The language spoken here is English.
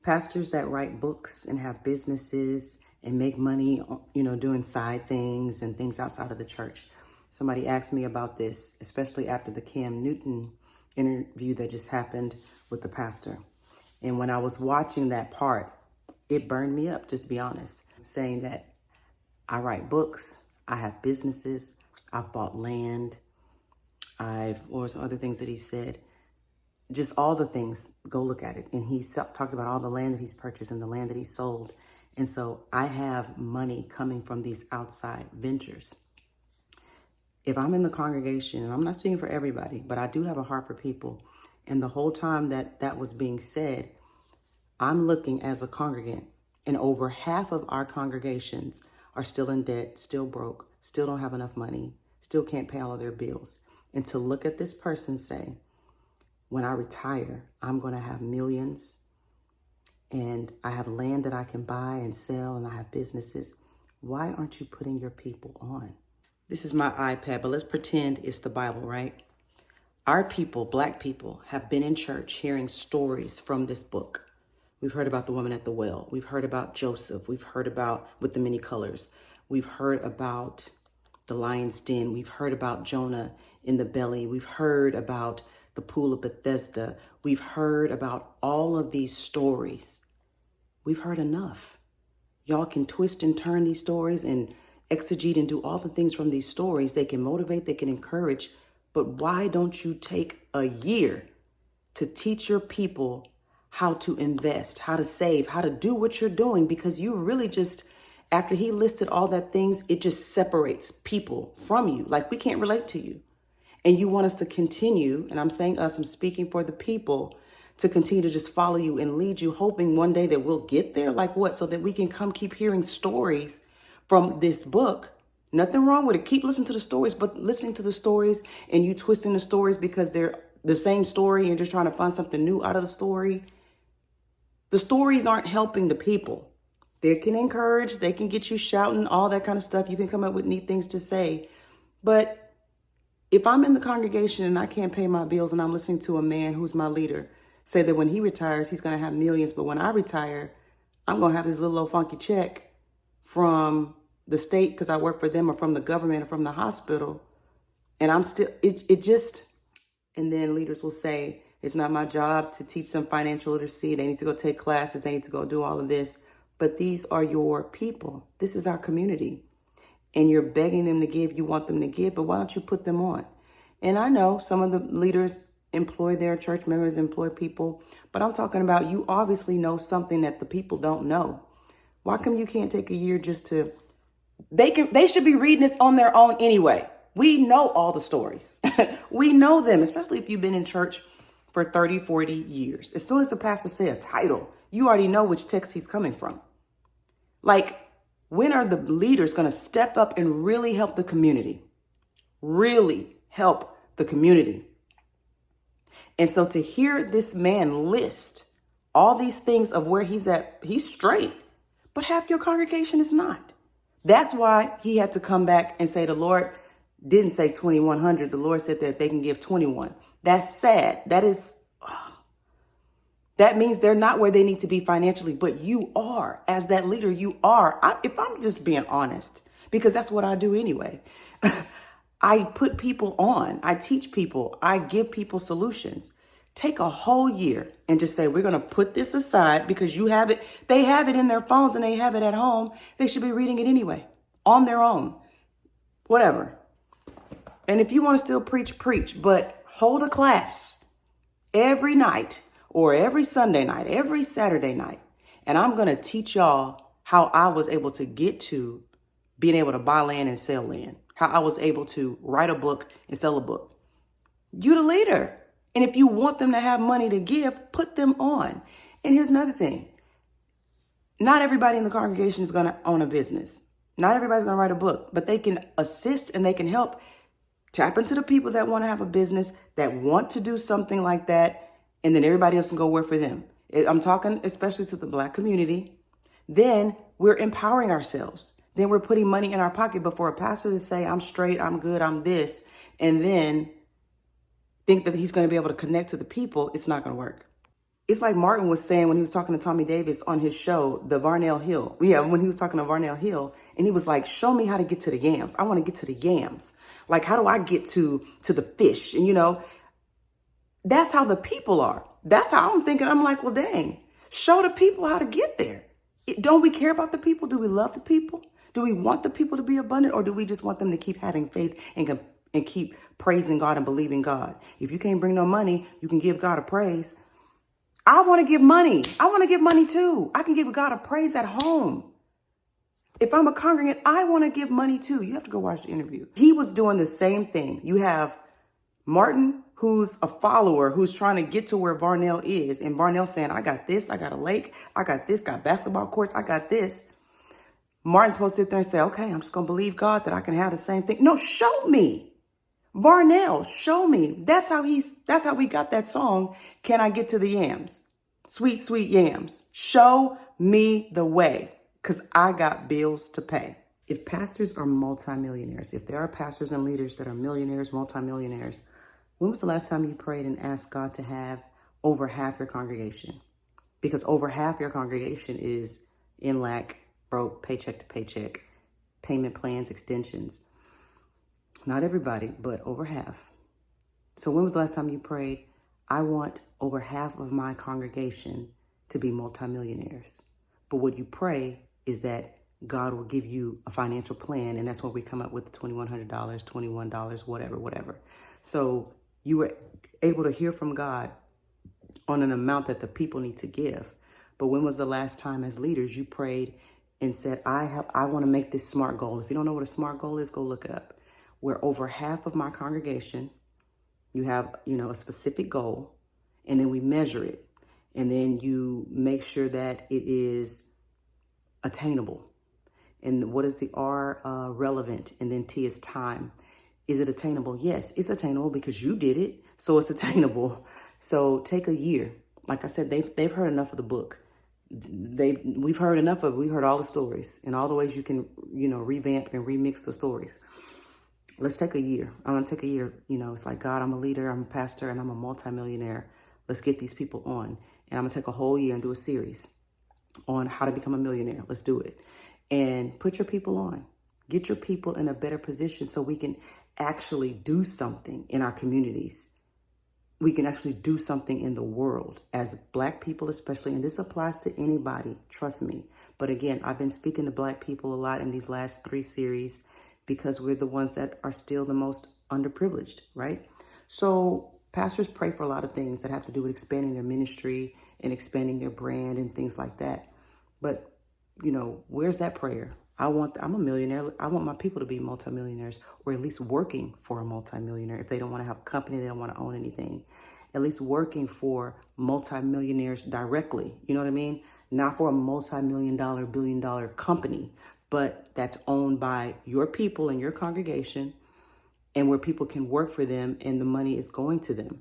Pastors that write books and have businesses and make money, doing side things and things outside of the church. Somebody asked me about this, especially after the Cam Newton interview that just happened with the pastor. And when I was watching that part, it burned me up, just to be honest, saying that I write books, I have businesses, I've bought land, what were some other things that he said? Just all the things, go look at it. And he talked about all the land that he's purchased and the land that he sold. And so I have money coming from these outside ventures. If I'm in the congregation, and I'm not speaking for everybody, but I do have a heart for people. And the whole time that was being said, I'm looking as a congregant, and over half of our congregations are still in debt, still broke, still don't have enough money, still can't pay all of their bills. And to look at this person say, when I retire, I'm going to have millions and I have land that I can buy and sell and I have businesses. Why aren't you putting your people on? This is my iPad, but let's pretend it's the Bible, right? Our people, Black people, have been in church hearing stories from this book. We've heard about the woman at the well. We've heard about Joseph. We've heard about with the many colors. We've heard about the lion's den. We've heard about Jonah in the belly. We've heard about the pool of Bethesda. We've heard about all of these stories. We've heard enough. Y'all can twist and turn these stories and exegete and do all the things from these stories. They can motivate, they can encourage, but why don't you take a year to teach your people how to invest, how to save, how to do what you're doing? Because you really just, after he listed all that things, it just separates people from you. Like, we can't relate to you. And you want us to continue, and I'm saying us, I'm speaking for the people, to continue to just follow you and lead you, hoping one day that we'll get there. Like what? So that we can come keep hearing stories from this book. Nothing wrong with it. Keep listening to the stories, but listening to the stories and you twisting the stories because they're the same story and you're just trying to find something new out of the story. The stories aren't helping the people. They can encourage, they can get you shouting, all that kind of stuff. You can come up with neat things to say. But if I'm in the congregation and I can't pay my bills and I'm listening to a man who's my leader say that when he retires, he's going to have millions. But when I retire, I'm going to have this little old funky check from the state because I work for them, or from the government, or from the hospital. And I'm still, and then leaders will say, it's not my job to teach them financial literacy. They need to go take classes. They need to go do all of this. But these are your people. This is our community. And you're begging them to give, you want them to give, but why don't you put them on? And I know some of the leaders employ their church members, employ people, but I'm talking about you obviously know something that the people don't know. Why come you can't take a year just to, they should be reading this on their own anyway. We know all the stories. We know them, especially if you've been in church for 30, 40 years. As soon as the pastor say a title, you already know which text he's coming from. Like, when are the leaders going to step up and really help the community? Really help the community. And so to hear this man list all these things of where he's at, he's straight, but half your congregation is not. That's why he had to come back and say the Lord didn't say 2,100. The Lord said that they can give 21. That's sad. That means they're not where they need to be financially, but you are. As that leader, you are. If I'm just being honest, because that's what I do anyway. I put people on. I teach people. I give people solutions. Take a whole year and just say, we're going to put this aside because you have it. They have it in their phones and they have it at home. They should be reading it anyway, on their own, whatever. And if you want to still preach, preach, but hold a class every night, or every Sunday night, every Saturday night. And I'm going to teach y'all how I was able to get to being able to buy land and sell land. How I was able to write a book and sell a book. You the leader. And if you want them to have money to give, put them on. And here's another thing. Not everybody in the congregation is going to own a business. Not everybody's going to write a book, but they can assist and they can help. Tap into the people that want to have a business, that want to do something like that. And then everybody else can go work for them. I'm talking especially to the Black community. Then we're empowering ourselves. Then we're putting money in our pocket. But for a pastor to say, I'm straight, I'm good, I'm this, and then think that he's going to be able to connect to the people, it's not going to work. It's like Martin was saying when he was talking to Tommy Davis on his show, the Varnell Hill. Yeah, when he was talking to Varnell Hill, and he was like, show me how to get to the yams. I want to get to the yams. Like, how do I get to the fish? And, that's how the people are. That's how I'm thinking. I'm like, well, dang, show the people how to get there. Don't we care about the people? Do we love the people? Do we want the people to be abundant, or do we just want them to keep having faith and keep praising God and believing God? If you can't bring no money, you can give God a praise. I want to give money. I want to give money too. I can give God a praise at home. If I'm a congregant, I want to give money too. You have to go watch the interview. He was doing the same thing. You have Martin, who's a follower, who's trying to get to where Varnell is. And Varnell saying, I got this, I got a lake, I got this, got basketball courts, I got this. Martin's supposed to sit there and say, okay, I'm just going to believe God that I can have the same thing. No, show me. Varnell, show me. That's how we got that song, Can I Get to the Yams? Sweet, sweet yams. Show me the way, because I got bills to pay. If pastors are multimillionaires, if there are pastors and leaders that are millionaires, multimillionaires, when was the last time you prayed and asked God to have over half your congregation? Because over half your congregation is in lack, broke, paycheck to paycheck, payment plans, extensions. Not everybody, but over half. So when was the last time you prayed, I want over half of my congregation to be multimillionaires? But what you pray is that God will give you a financial plan, and that's where we come up with the $2,100, $21, whatever. So you were able to hear from God on an amount that the people need to give. But when was the last time as leaders you prayed and said, I want to make this SMART goal? If you don't know what a SMART goal is, go look it up. Where over half of my congregation, you have, a specific goal, and then we measure it. And then you make sure that it is attainable. And what is the R? Relevant. And then T is time. Is it attainable? Yes, it's attainable because you did it. So it's attainable. So take a year. Like I said, they've heard enough of the book. We've heard enough of it. We heard all the stories and all the ways you can, revamp and remix the stories. Let's take a year. I'm going to take a year. It's like, God, I'm a leader, I'm a pastor, and I'm a multimillionaire. Let's get these people on. And I'm going to take a whole year and do a series on how to become a millionaire. Let's do it. And put your people on. Get your people in a better position so we can actually do something in our communities. We can actually do something in the world as Black people, especially. And this applies to anybody. Trust me. But again, I've been speaking to Black people a lot in these last 3 series, because we're the ones that are still the most underprivileged, right? So pastors pray for a lot of things that have to do with expanding their ministry and expanding their brand and things like that. But, where's that prayer? I'm a millionaire. I want my people to be multimillionaires, or at least working for a multimillionaire. If they don't want to have a company, they don't want to own anything, at least working for multimillionaires directly. You know what I mean? Not for a multi-million-dollar, billion-dollar company, but that's owned by your people and your congregation, and where people can work for them and the money is going to them.